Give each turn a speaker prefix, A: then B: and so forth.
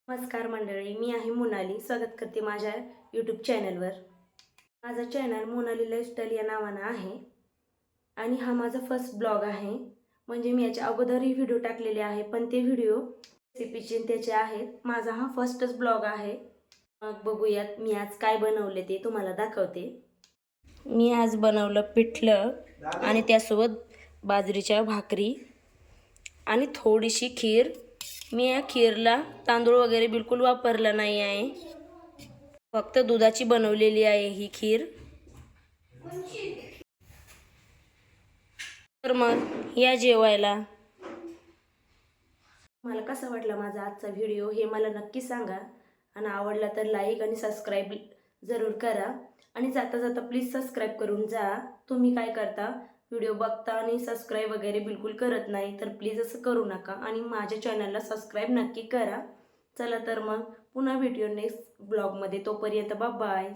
A: नमस्कार मंडळी, मी आहे मोनाली. स्वागत करते माझ्या यूट्यूब चॅनलवर. माझा चॅनल मोनाली लाईफस्टाईल या नावानं आहे आणि हा माझा फर्स्ट ब्लॉग आहे. म्हणजे मी याच्या अगोदरही व्हिडिओ टाकलेले आहे, पण ते व्हिडिओ रेसिपीचे त्याचे आहेत. माझा हा फर्स्टच ब्लॉग आहे. मग बघूयात मी आज काय बनवले ते तुम्हाला दाखवते. मी आज बनवलं पिठलं आणि त्यासोबत बाजरीच्या भाकरी आणि थोडीशी खीर. मी या खीरला तांदूळ वगैरे बिलकुल वापरला नाही आहे, फक्त दुधाची बनवलेली आहे ही खीर. तर मग या जेवायला. मला कसा वाटला माझा आजचा व्हिडिओ हे मला नक्की सांगा आणि आवडला तर लाईक आणि सबस्क्राईब जरूर करा. आणि जाता जाता प्लीज सबस्क्राईब करून जा. तुम्ही काय करता, व्हिडिओ बघता आणि सबस्क्राईब वगैरे बिलकुल करत नाही, तर प्लीज असं करू नका आणि माझ्या चॅनलला सबस्क्राईब नक्की करा. चला तर मग पुन्हा व्हिडिओ नेक्स्ट ब्लॉगमध्ये. तोपर्यंत बाय बाय.